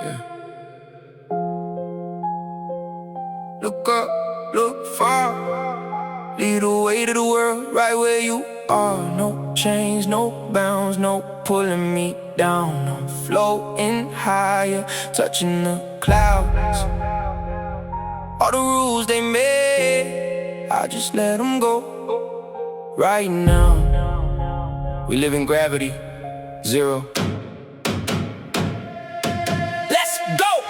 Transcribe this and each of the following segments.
Yeah. Look up, look far, lead the way to the world, right where you are. No chains, no bounds, no pulling me down. I'm floating higher, touching the clouds. All the rules they made, I just let them go. Right now, we live in gravity, zero. Let's go!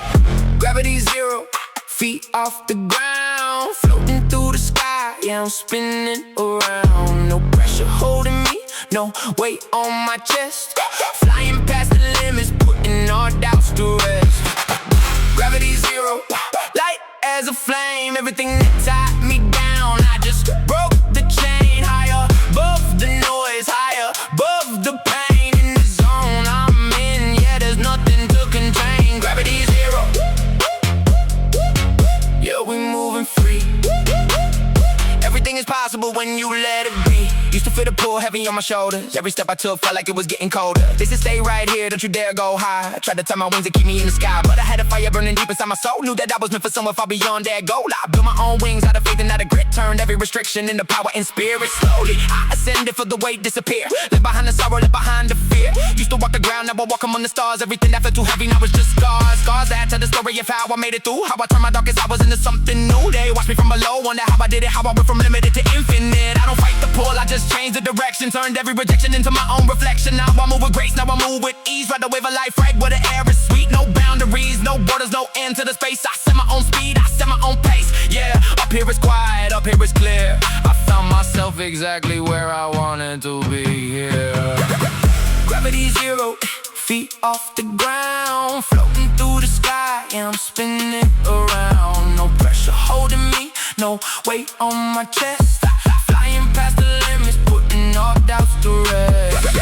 Gravity zero, feet off the ground, floating through the sky, yeah, I'm spinning around. No pressure holding me, no weight on my chest. Flying past the limits, putting all doubts to rest. Gravity zero, light as a flame, everything that tied me down, I just broke the chain. Higher above the noise, higher above the pain. In the zone I'm in, yeah, there's nothing to contain. Gravity zero, yeah, we moving free. Everything is possible when you let it be. Used to feel the pull heavy on my shoulders. Every step I took felt like it was getting colder. They said stay right here, don't you dare go high. I tried to turn my wings and keep me in the sky, but I had a fire burning deep inside my soul. Knew that I was meant for somewhere far beyond that goal. I built my own wings out of faith and out of grit. Turned every restriction into power and spirit. Slowly I ascended for the weight disappear. Left behind the sorrow, left behind the fear. Used to walk the ground, now I walk among the stars. Everything that felt too heavy, now it's just scars. Scars that tell the story of how I made it through. How I turned my darkest hours into something new. They watched me from below, wonder how I did it. How I went from limited to infinite. I don't fight the pull, I just change the direction. Turned every rejection into my own reflection. Now I move with grace, now I move with ease. Ride the wave of life right where the air is sweet. No boundaries, no borders, no end to the space. I set my own speed, I set my own pace. Yeah, up here it's quiet, up here it's clear. I found myself exactly where I wanted to be, yeah. Gravity zero, feet off the ground, floating through the sky, and I'm spinning around. No pressure holding me, no weight on my chest. Flying past the limits, putting all doubts to rest.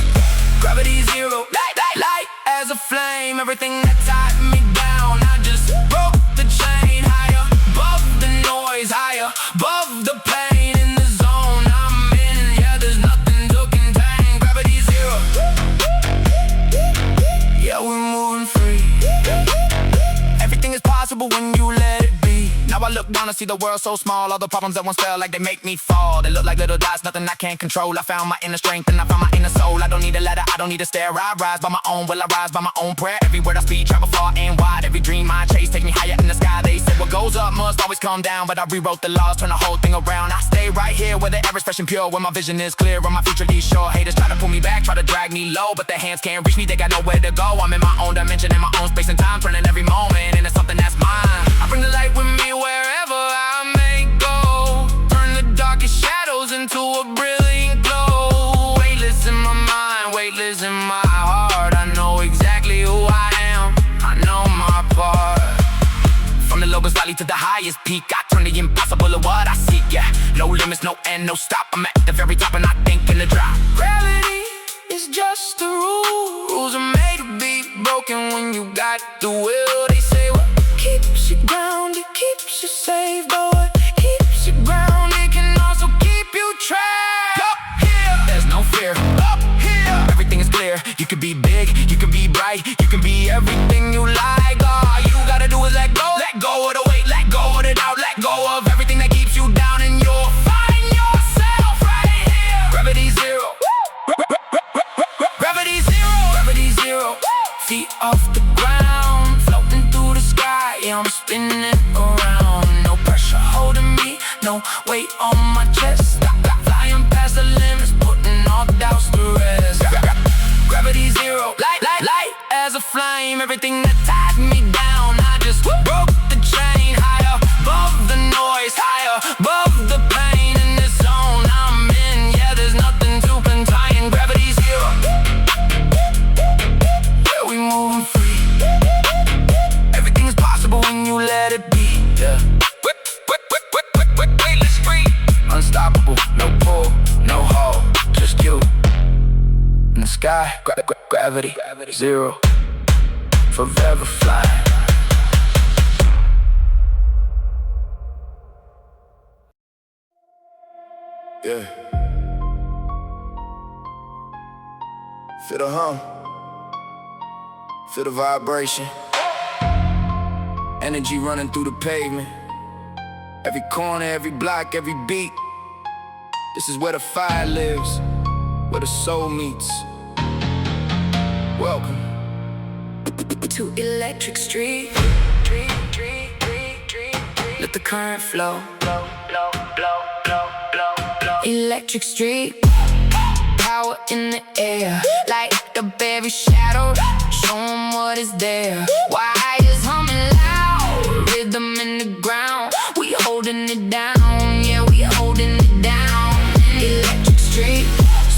Gravity zero, light as a flame, everything that tied me down, I just broke the chain. Higher above the noise, higher above the pain. In the zone I'm in, yeah, there's nothing to contain. Gravity zero, yeah, we're moving free. Everything is possible when you let it be. Now I look down and see the world so small. All the problems that once felt like they make me fall. They look like little dots, nothing I can't control. I found my inner strength and I found my inner soul. I don't need a ladder, I don't need a stair. I rise by my own will, I rise by my own prayer. Every word I speak, travel far and wide. Every dream I chase, take me higher in the sky. They said what goes up must always come down, but I rewrote the laws, turn the whole thing around. I stay right here where the air is fresh and pure, where my vision is clear, where my future leads sure. Haters try to pull me back, try to drag me low, but their hands can't reach me, they got nowhere to go. I'm in my own dimension, in my own space and time, turning every moment into something that's mine. I bring the light with me wherever I may go, turn the darkest shadows into a brilliant glow. Weightless in my mind, weightless in my heart. I know exactly who I am, I know my part. From the lowest valley to the highest peak, I turn the impossible to what I seek, yeah. No limits, no end, no stop, I'm at the very top and I think in the drop. Gravity is just a rule, rules are made to be broken when you got the will. They say what keeps you grounded, keeps you safe, but what keeps you grounded can also keep you trapped. Up here, there's no fear. Up here, everything is clear. You can be big, you can be bright, you can be everything you like. All you gotta do is let go of the weight, let go of the doubt, let go of everything that keeps you down, and you'll find yourself right here. Gravity zero, gravity zero, gravity zero. Feet off the ground, floating through the sky, yeah, I'm spinning around. No pressure holding me, no weight on my chest. Flying past the limits, putting all doubts to rest. Gravity zero, light as a flame, everything that tied me down, I just broke the chain. Higher above the noise, higher above the pain. In this zone I'm in, yeah, there's nothing to contain. Gravity zero, yeah, we moving free. Everything is possible when you let it be, yeah. Weightless free, unstoppable, no pull, no hold, just you in the sky. Gravity zero, forever flying. Yeah. Feel the hum, feel the vibration. Energy running through the pavement. Every corner, every block, every beat. This is where the fire lives, where the soul meets. Welcome to Electric Street. Let the current flow. Electric Street. Power in the air, light up every shadow. Show 'em what is there. Wires humming loud, rhythm in the ground. We holding it down, yeah, we holding it down. Electric Street,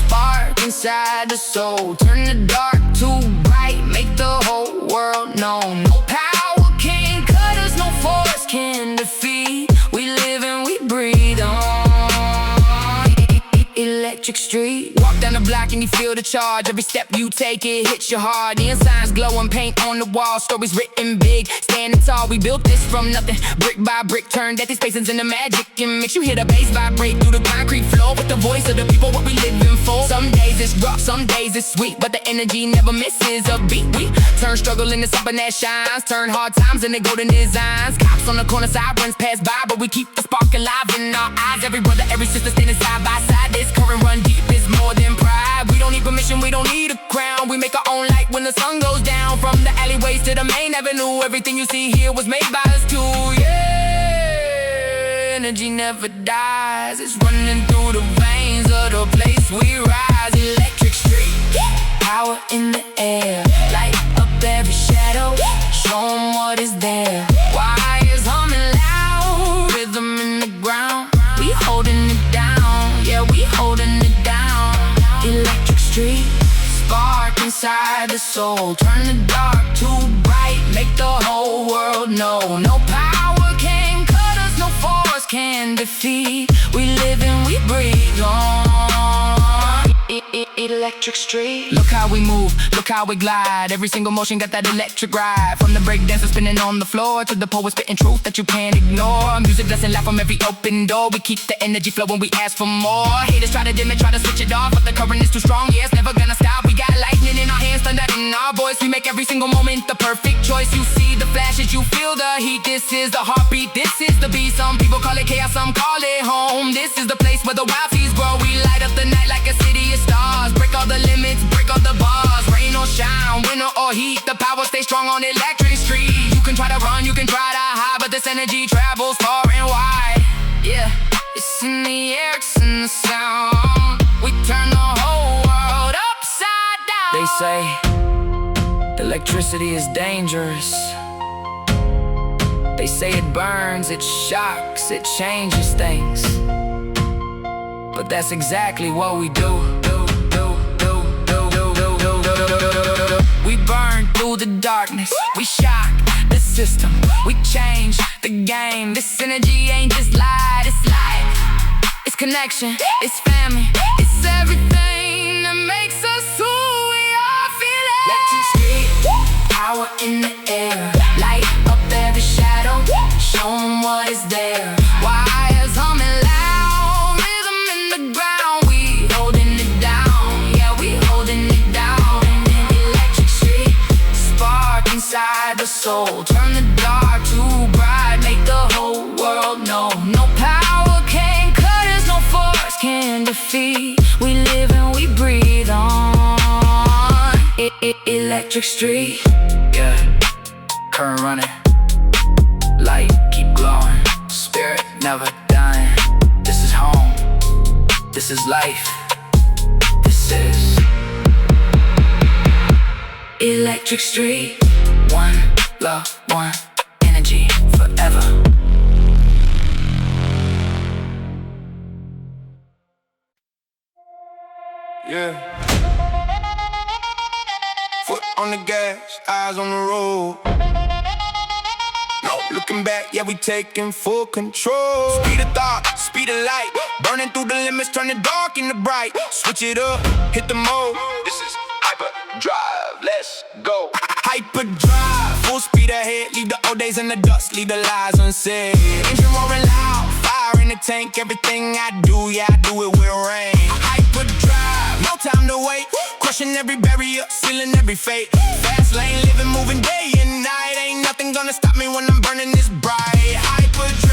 spark inside the soul. Turn the dark to bright, make the whole world know. No power can cut us, no force can defeat. We live and we breathe on Electric Street. Walk down the block and you feel the charge. Every step you take, it hits your heart. Neon signs glowing, paint on the wall. Stories written big, standing tall. We built this from nothing, brick by brick. Turned empty spaces into magic and makes you hear the bass vibrate through the concrete floor with the voice of the people, what we living for. Some days it's rough, some days it's sweet, but the energy never misses a beat. We turn struggle into something that shines, turn hard times into golden designs. Cops on the corner, sirens pass by, but we keep the spark alive in our eyes. Every brother, every sister standing side by side. This current run deep is more than pride. We don't need permission, we don't need a crown. We make our own light when the sun goes down. From the alleyways to the main avenue, everything you see here was made by us too, yeah. Energy never dies, it's running through the veins of the place we rise. Electric Street, power in the air, light up every shadow. Show 'em what is there. Wires humming loud, rhythm in the ground. We holding it down, yeah, we holding it down. Electric Street, spark inside the soul. Turn the dark to bright, make the whole world know. No power can cut us, no force can defeat. We live and we breathe on Electric Street. Look how we move, look how we glide. Every single motion got that electric ride. From the break dancer spinning on the floor to the poet spitting truth that you can't ignore. Music blessing life from every open door. We keep the energy flowing, we ask for more. Haters try to dim it, try to switch it off, but the current is too strong, yeah, it's never gonna stop. We got lightning in our hands, thunder in our voice. We make every single moment the perfect choice. You see the flashes, you feel the heat. This is the heartbeat, this is the beat. Some people call it chaos, some call it home. This is the place where the wild seeds grow. We light up the night like a city of stars. Break all the limits, break all the bars. Rain or shine, winter or heat, the power stays strong on Electric Street. You can try to run, you can try to hide, but this energy travels far and wide. Yeah, it's in the air, it's in the sound. We turn the whole world upside down. They say electricity is dangerous. They say it burns, it shocks, it changes things. But that's exactly what we do. We burn through the darkness, we shock the system, we change the game. This energy ain't just light, it's life, it's connection, it's family, it's everything that makes us who we are. Feel it. Electric Street, power in the air, light up every shadow. Show 'em what is there. Wires humming loud, rhythm in the ground. We holding it down, yeah, we holding it down. Electric Street, spark inside the soul. Turn the dark to bright, make the whole world know. No power can cut us, no force can defeat. We live and we breathe on Electric Street. Yeah, current running, light keep glowing, spirit never dying. This is home, this is life, this is Electric Street. One love, one energy forever. Yeah. Foot on the gas, eyes on the road. No looking back, yeah, we taking full control. Speed of thought, speed of light, burning through the limits, turn the dark into bright. Switch it up, hit the mode. This is hyper drive, let's go. Hyper drive, full speed ahead. Leave the old days in the dust, leave the lies unsaid. Engine roaring loud, fire in the tank. Everything I do, yeah, I do it with rain. Hyper drive, no time to wait. Crushing every barrier, sealing every fate. Fast lane, living, moving day and night. Ain't nothing nothing gonna stop me when I'm burning this bright. Hyperdrive.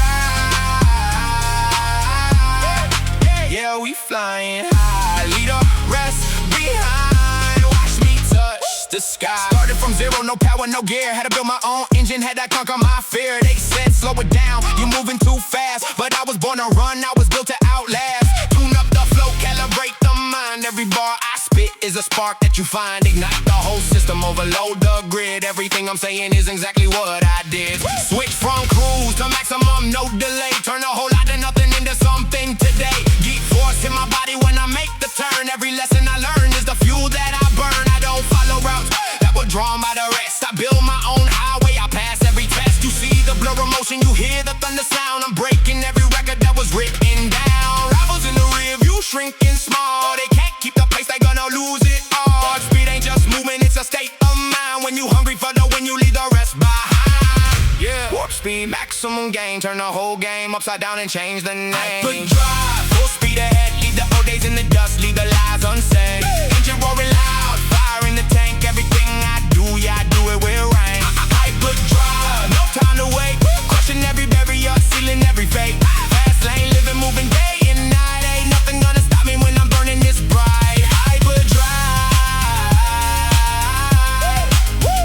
Yeah, we flying high. Lead the rest behind. Watch me touch the sky. Started from zero, no power, no gear. Had to build my own engine, had to conquer my fear. They said slow it down, you're moving too fast. But I was born to run, I was built to outlast. Tune up the flow, calibrate the mind. Every bar I spit is a spark that you find. Ignite the whole system, overload the grid. Everything I'm saying is exactly what I did. Switch from cruise to maximum, no delay. Turn a whole lot of nothing into something today. Geek force in my body when I make the turn. Every lesson I learn is the fuel that I burn. I don't follow routes that were drawn by the rest. I build my own highway, I pass every test. You see the blur of motion, you hear the thunder sound. I'm breaking every record that was written down. Rivals in the rear view, shrinking small. They can't keep the pace, they gonna lose it all. Speed ain't just movement, it's a state of mind. When you hungry for the win, you leave the rest behind. Yeah, warp speed, maximum gain. Turn the whole game upside down and change the name. Hyperdrive, full speed ahead. Leave the old days in the dust, leave the lies unsaid. Engine roaring loud, fire in the tank. Everything I do, yeah, I do it with rain. Hyperdrive, no time to wait. Crushing every barrier, sealing every fate. Fast lane, living, moving day and night. Ain't nothing gonna stop me when I'm burning this bright. Hyperdrive,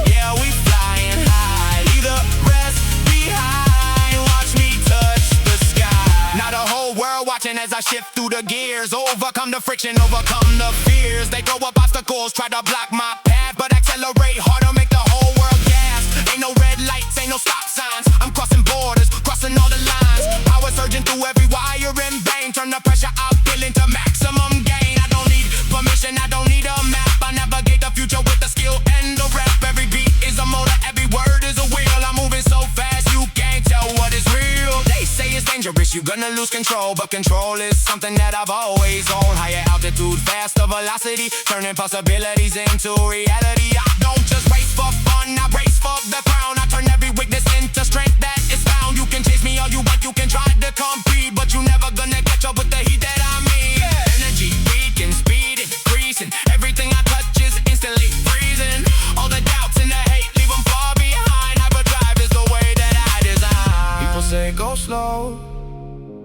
yeah, we flying high. Leave the rest behind. Watch me touch the sky. Now the whole world watching as I shift through the gears. Overcome the friction, overcome the fears. They throw up obstacles, try to block my path, but accelerate harder, make the whole world gas. Ain't no red lights, ain't no stop signs. I'm crossing borders, crossing all the lines. Power surging through every wire in vain. Turn the pressure up, feeling to maximum gain. I don't need permission, I don't need a map. I navigate the future with the skill and the rap. Every beat is a motor, every word is a wheel. I'm moving so fast, you can't tell what is real. They say it's dangerous, you're gonna lose control, but control is something that I've always owned. Higher altitude, faster velocity, turning possibilities into reality. I don't just race for fun, I race for the crown. I turn every weakness into strength that is found. You can chase me all you want, you can try to compete, but you never gonna catch up with the heat that I mean. Energy peaking, speed increasing, everything I touch is instantly freezing. All the doubts and the hate, leave them far behind. Hyperdrive is the way that I design. People say go slow,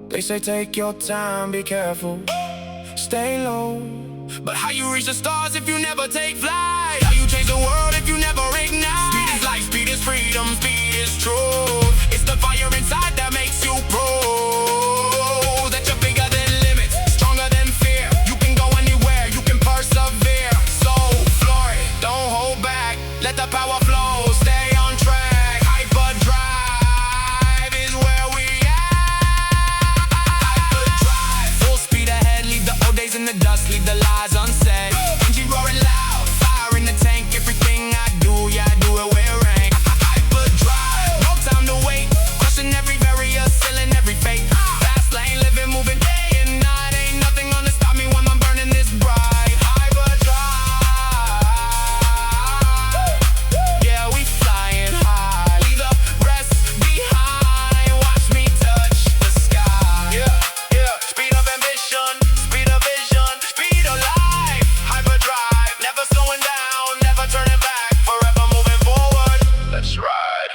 they say take your time, be careful, stay low. But how you reach the stars if you never take flight? How you change the world if you never ignite? Speed is life, speed is freedom, speed is truth. It's the fire inside that makes you prove that you're bigger than limits, stronger than fear. You can go anywhere, you can persevere. So floor it, don't hold back, let the power flow, stay on track. Hyperdrive is where we at. Hyperdrive, full speed ahead, leave the old days in the dust, leave the lies unsaid. Engine roaring loud, fire in the tank. Everything I do, yeah, I do it with rank. Hyperdrive, no time to wait. Crushing every barrier, sealing every fate. Fast lane, living, moving day and night. Ain't nothing gonna stop me when I'm burning this bright. Hyperdrive, yeah, we flying high. Leave the rest behind. Watch me touch the sky. Yeah, yeah. Speed of ambition, speed of vision, speed of life. Hyperdrive, never slowing down, never turning back, forever moving forward. Let's ride.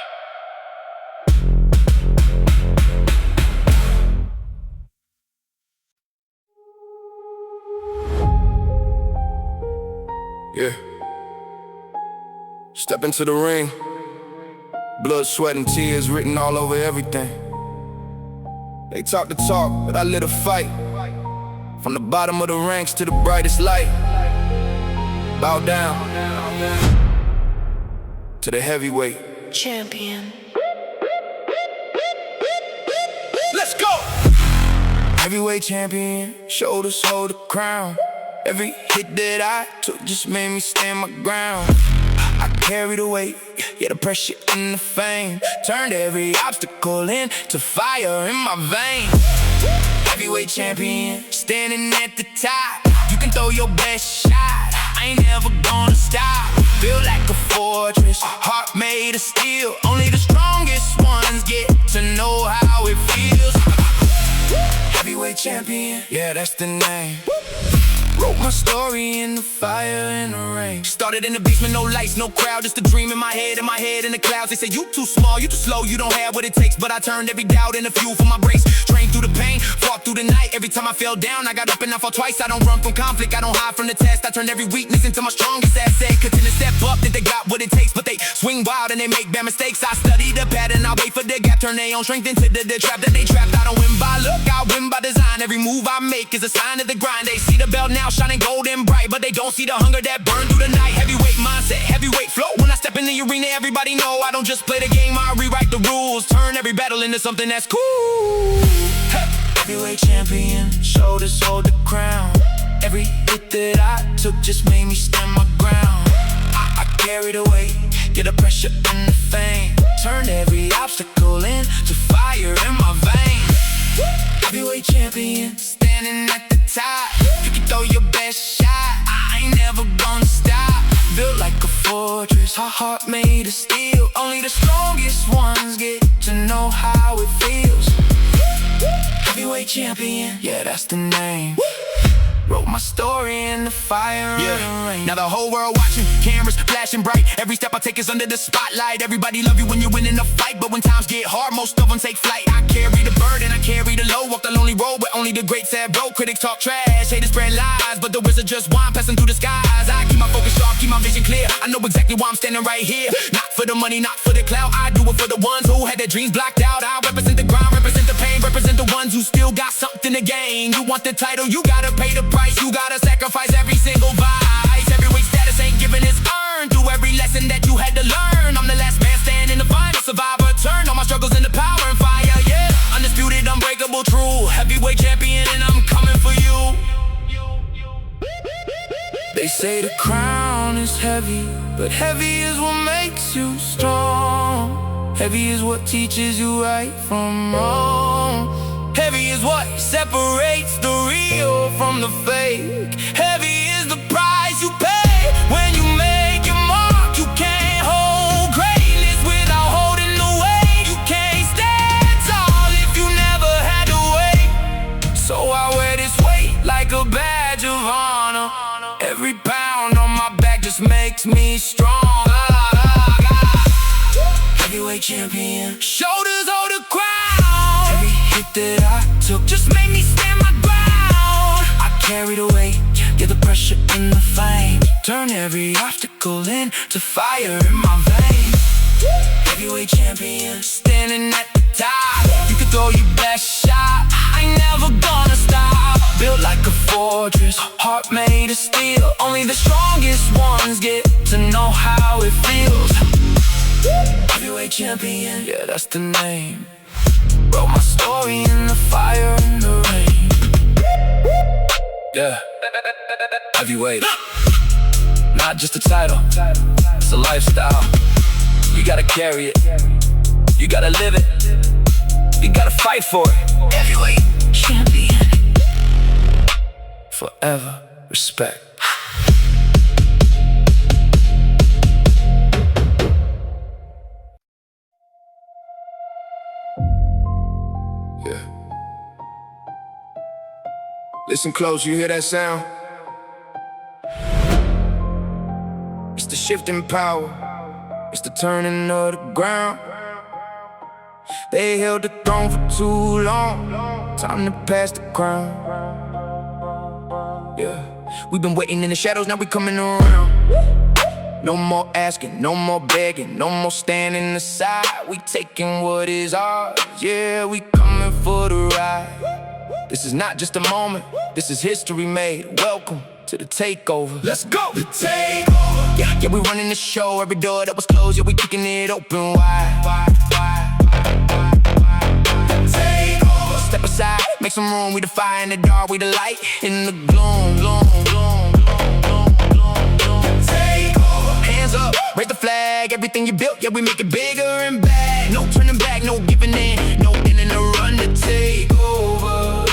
Yeah. Step into the ring. Blood, sweat, and tears written all over everything. They talk the talk, but I lit a fight. From the bottom of the ranks to the brightest light. Bow down to the heavyweight champion. Let's go! Heavyweight champion, shoulders hold the crown. Every hit that I took just made me stand my ground. I carry the weight, yeah, the pressure and the fame. Turned every obstacle into fire in my veins. Heavyweight champion, standing at the top. You can throw your best shot, I ain't never gonna stop. Feel like a fortress, heart made of steel. Only the strongest ones get to know how it feels. Heavyweight champion, yeah, that's the name. Wrote my story in the fire and the rain. Started in the basement, no lights, no crowd, just a dream in my head in the clouds. They say you too small, you too slow, you don't have what it takes. But I turned every doubt into fuel for my brakes. Trained through the pain, fought through the night. Every time I fell down, I got up and I fought twice. I don't run from conflict, I don't hide from the test. I turned every weakness into my strongest asset. Continue to step up, think they got what it takes, but they swing wild and they make bad mistakes. I study the pattern, I wait for the gap, turn their own strength into the trap that they trapped. I don't win by luck, I win by design. Every move I make is a sign of the grind. They see the belt now shining gold and bright, but they don't see the hunger that burned through the night. Heavyweight mindset, heavyweight flow. When I step in the arena, everybody know I don't just play the game, I rewrite the rules. Turn every battle into something that's cool. Hey. Heavyweight champion, shoulders hold the crown. Every hit that I took just made me stand my ground. I carried the weight, get the pressure and the fame. Turned every obstacle into fire in my veins. Heavyweight champion, standing at the top. You can throw your best shot, I ain't never gonna stop. Built like a fortress, our heart made of steel. Only the strongest ones get to know how it feels. Heavyweight champion, yeah, that's the name. Wrote my story in the fire and the rain. Now the whole world watching, cameras flashing bright. Every step I take is under the spotlight. Everybody love you when you're winning a fight, but when times get hard, most of them take flight. I carry the burden, I carry the load. Walk the lonely road where only the greats have road. Critics talk trash, haters spread lies, but the wizard just wine passing through the skies. I keep my focus sharp, keep my vision clear. I know exactly why I'm standing right here. Not for the money, not for the clout, I do it for the ones who had their dreams blocked out. I represent the grind, represent the pain, represent the ones who still got something to gain. You want the title, you gotta pay the price. You gotta sacrifice every single vice. Heavyweight status ain't given, it's earned through every lesson that you had to learn. I'm the last man standing, the final survivor. Turn all my struggles into power and fire, yeah. Undisputed, unbreakable, true heavyweight champion, and I'm coming for you. They say the crown is heavy, but heavy is what makes you strong. Heavy is what teaches you right from wrong. Heavy is what separates the real from the fake. Heavy is the price you pay when you make your mark. You can't hold greatness without holding the weight. You can't stand tall if you never had to wait. So I wear this weight like a badge of honor. Every pound on my back just makes me strong. Heavyweight champion, shoulders hold the crown. Every hit that I took just made me stand my ground. I carry the weight, get the pressure in the flame. Turn every obstacle into fire in my veins. Heavyweight champion, standing at the top. You can throw your best shot, I ain't never gonna stop. Built like a fortress, heart made of steel. Only the strongest ones get to know how it feels. Heavyweight champion, yeah, that's the name. Wrote my story in the fire and the rain. Yeah, heavyweight, not just a title, it's a lifestyle. You gotta carry it, you gotta live it, you gotta fight for it. Heavyweight champion, forever respect. Yeah. Listen close, you hear that sound? It's the shifting power, it's the turning of the ground. They held the throne for too long, time to pass the crown. Yeah, we've been waiting in the shadows, now we coming around. No more asking, no more begging, no more standing aside. We taking what is ours, yeah, we coming for the ride. This is not just a moment, this is history made. Welcome to the takeover. Let's go! The takeover! Yeah, we running the show. Every door that was closed, yeah, we kicking it open wide. Takeover! Step aside, make some room. We the fire in the dark, we the light in the gloom. Up, raise the flag, everything you built, yeah, we make it bigger and bad. No turning back, no giving in, no ending the run to take over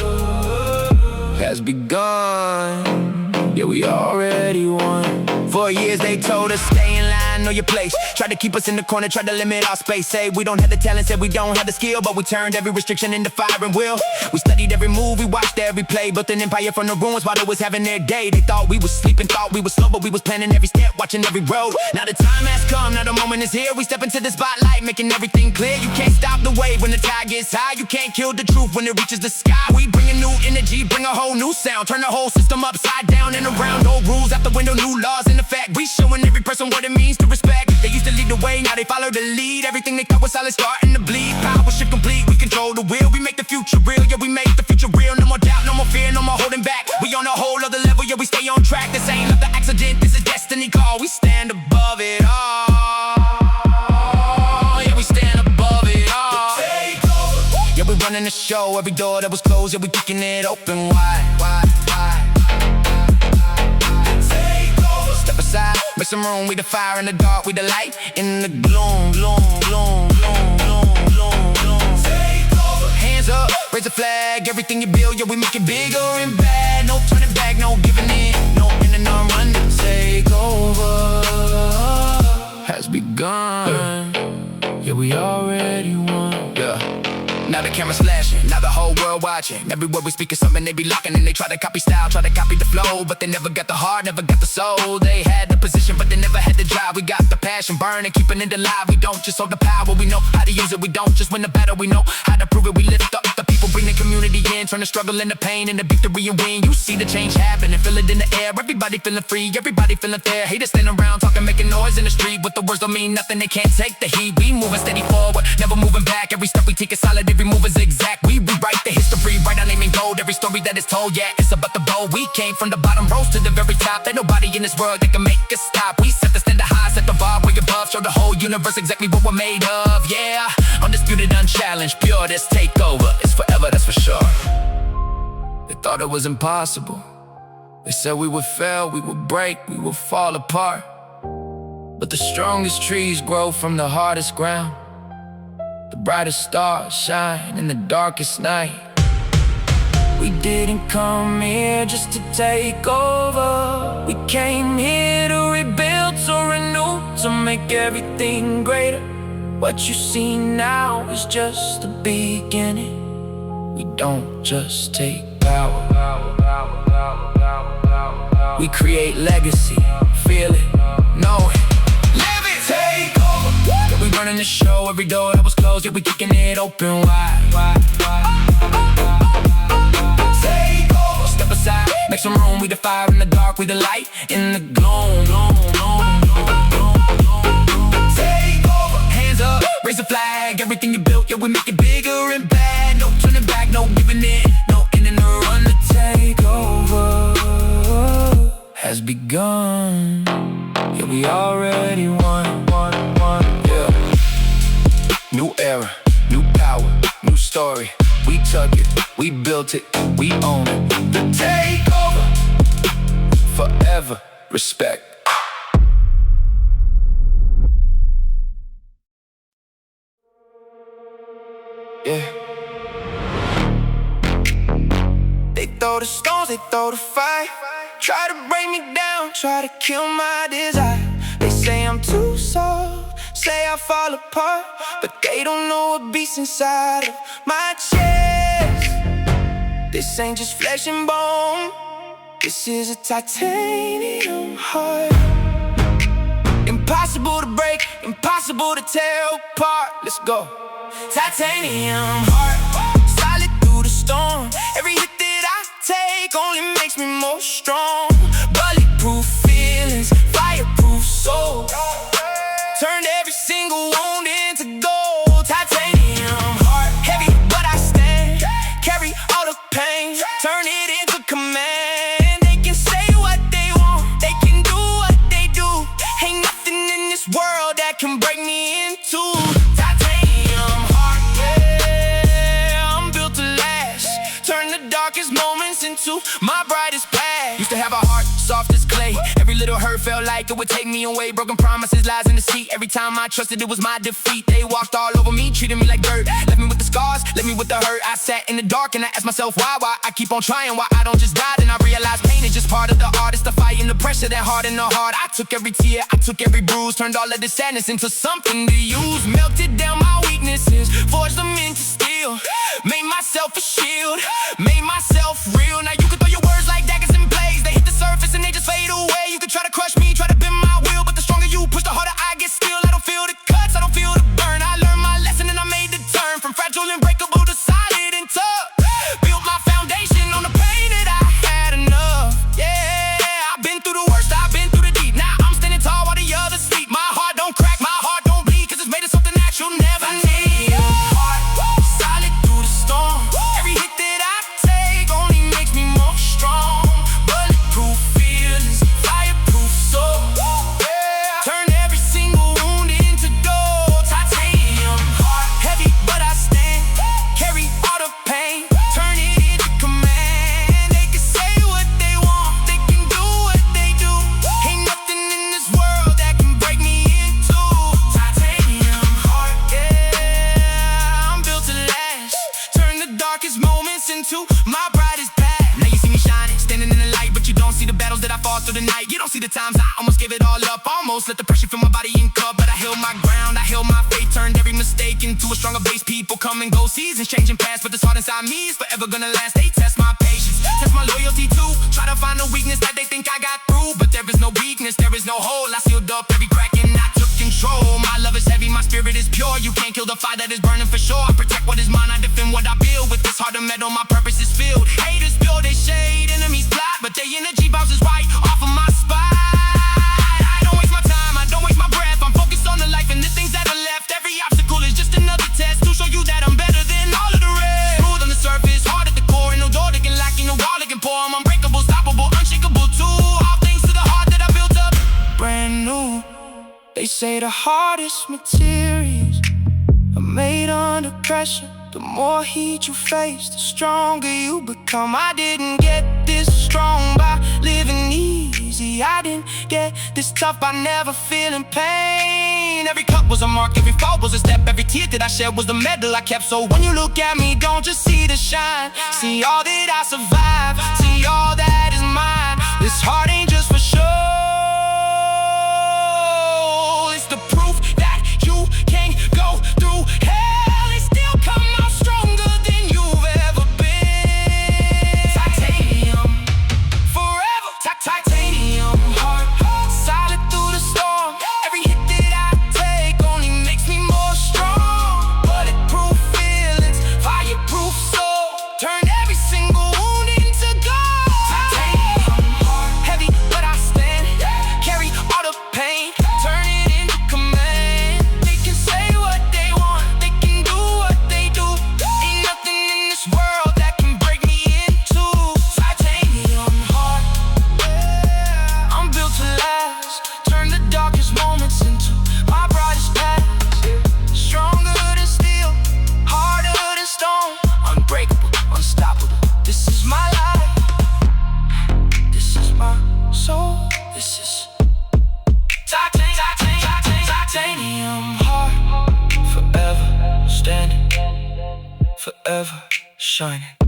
has begun. Yeah, we already won. For years they told us stay in line, gotta know your place. Try to keep us in the corner, try to limit our space. Say we don't have the talent, said we don't have the skill, but we turned every restriction into fire and will. We studied every move, we watched every play, built an empire from the ruins while they was having their day. They thought we was sleeping, thought we was slow, but we was planning every step, watching every road. Now the time has come, now the moment is here. We step into the spotlight, making everything clear. You can't stop the wave when the tide gets high. You can't kill the truth when it reaches the sky. We bring a new energy, bring a whole new sound, turn the whole system upside down and around. Old rules out the window, new laws in effect. We showing every person what it means to respect. They used to lead the way, now they follow the lead. Everything they thought was solid starting to bleed. Power shift complete, we control the wheel. We make the future real, yeah, we make the future real. No more doubt, no more fear, no more holding back. We on a whole other level, yeah, we stay on track. This ain't like the accident, this is destiny call. We stand above it all. Yeah, we stand above it all. Yeah, we running the show, every door that was closed, yeah, we kicking it open wide, wide, wide. Step aside, make some room, we the fire in the dark, we the light in the gloom, gloom, gloom, gloom, gloom, gloom, gloom. Hands up, raise a flag, everything you build, yeah, we make it bigger and bad. No turning back, no giving in, no ending on run. Takeover has begun. Yeah, we already won. Yeah. Now the camera's flashing, now the whole world watching. Every word we speak is something they be locking. And they try to copy style, try to copy the flow, but they never got the heart, never got the soul. They had the position, but they never had the drive. We got the passion burning, keeping it alive. We don't just hold the power, we know how to use it. We don't just win the battle, we know how to prove it. We lift up the people, bring the community in, turn the struggle into pain, into victory and win. You see the change happen and feel it in the air. Everybody feeling free, everybody feeling fair. Haters standing around talking, making noise in the street, but the words don't mean nothing, they can't take the heat. We moving steady forward, never moving back. Every step we take is solid, every move is exact. We rewrite the history, write our name in gold. Every story that is told, yeah, it's about the bold. We came from the bottom, rose to the very top. There's nobody in this world that can make us stop. We set the standard high, set the bar way above. Show the whole universe exactly what we're made of, yeah. Undisputed, unchallenged, pure, this takeover. It's forever, that's for sure. They thought it was impossible. They said we would fail, we would break, we would fall apart. But the strongest trees grow from the hardest ground. The brightest stars shine in the darkest night. We didn't come here just to take over. We came here to rebuild, to renew, to make everything greater. What you see now is just the beginning. We don't just take power. We create legacy, feel it, know it. Live it, take over. Yeah, we running the show, every door that was closed, yeah, we kicking it open wide, wide, wide. Take over. Step aside, make some room, we the fire in the dark, we the light in the gloom, gloom, gloom, gloom, gloom, gloom. Take over. Hands up, raise a flag, everything you built, yeah, we make it bigger and bad. No turning back, no giving in, no ending the run. To take over has begun. Yeah, we already won, yeah. New era, new power, new story. We took it, we built it, we own it. The takeover, forever, respect. Yeah. They throw the stones, they throw the fire. Try to break me down, try to kill my desire. They say I'm too soft, say I fall apart, but they don't know what beats inside of my chest. This ain't just flesh and bone, this is a titanium heart. Impossible to break, impossible to tear apart. Let's go. Titanium heart, solid through the storm. Every hit that I take only makes me more strong. Bulletproof feelings, fireproof soul. Turned every single wound into gold. Titanium heart, heavy but I stand. Carry all the pain, turn it into command. They can say what they want, they can do what they do. Ain't nothing in this world that can break me into. Titanium heart, yeah, I'm built to last. Turn the darkest moments into my brightest past. Used to have a heart soft as clay. Every little hurt felt like it would take me away. Broken promises, lies in deceit. Every time I trusted, it was my defeat. They walked all over me, treated me like dirt. Left me with the scars, left me with the hurt. I sat in the dark and I asked myself why I keep on trying, why I don't just die. Then I realized pain is just part of the art. It's the fight and the pressure that hardened the heart. I took every tear, I took every bruise, turned all of the sadness into something to use. Melted down my weaknesses, forged them into steel. Made myself a shield, made myself real. Now you can throw your words like daggers and blades. They hit the surface and they just fade away. You can try to crush me, try to bend my will, but the stronger you push, the harder I get still. I don't feel the cuts, I don't feel the burn. I learned my lesson and I made the turn from fragile and breakable to solid and tough. Built my foundation on the pain that I had enough. Yeah, I've been through the worst, I've been through the deep. Now I'm standing tall while the others sleep. My heart don't crack, my heart don't bleed, cause it's made of something that you'll never need. Heart solid through the storm. Every hit that I take only makes me more strong. Bulletproof feelings, fireproof soul. Turn every single wound into gold. Titanium heart, heavy but I stand. Carry all the pain, turn it into command. They can say what they want, they can do what they do. Ain't nothing in this world that can break me in two. Titanium heart, yeah, I'm built to last. Turn the darkest moments into my brightest path. Now you see me shining, standing in the light, but you don't see the battles that I fought through the night. You don't see the times I almost gave it all up, almost let the pressure fill my body in cup. But I held my ground, I held my faith, turned every mistake into a stronger base. People come and go, seasons changing past, but this heart inside me is forever gonna last. They test my patience, test my loyalty too. Try to find a weakness that they think I got through, but there is no weakness, there is no hole. I sealed up every crack and I took control. My love is heavy, my spirit is pure. You can't kill the fire that is burning for sure. I protect what is mine, I defend what I build. With this heart of metal, my purpose is filled. Haters build they shade, enemies plot, but their energy bounces right off of my spine. I don't waste my time, I don't waste my breath. I'm focused on the life and the things that are left. Every obstacle is just another test to show you that I'm better than all of the rest. Smooth on the surface, hard at the core, and no door that can lock, no wall that can pour. I'm unbreakable, stoppable, unshakable too. All thanks to the heart that I built up brand new. They say the hardest materials are made under pressure. The more heat you face, the stronger you become. I didn't get this strong by living easy. I didn't get this tough by never feeling pain. Every cut was a mark, every fall was a step. Every tear that I shed was the medal I kept. So when you look at me, don't just see the shine. See all that I survived, see all that is mine. This heart ain't just for show. It's the proof that you can't go through hell and still come out stronger than you've ever been. Titanium, forever. Titanium heart, solid through the storm. Every hit that I take only makes me more strong. Bulletproof feelings, fireproof soul. Turn every single wound into gold. Titanium heart, heavy but I stand. Carry all the pain, turn it into command. They can say what they want, they can do what they do. Ain't nothing in this world that can break me in two. Titanium heart, yeah, I'm built to last. Turn the darkest moments into my brightest past. Stronger than steel, harder than stone. Unbreakable, unstoppable. This is my life, this is my soul. This is titanium heart, forever standing, forever shining.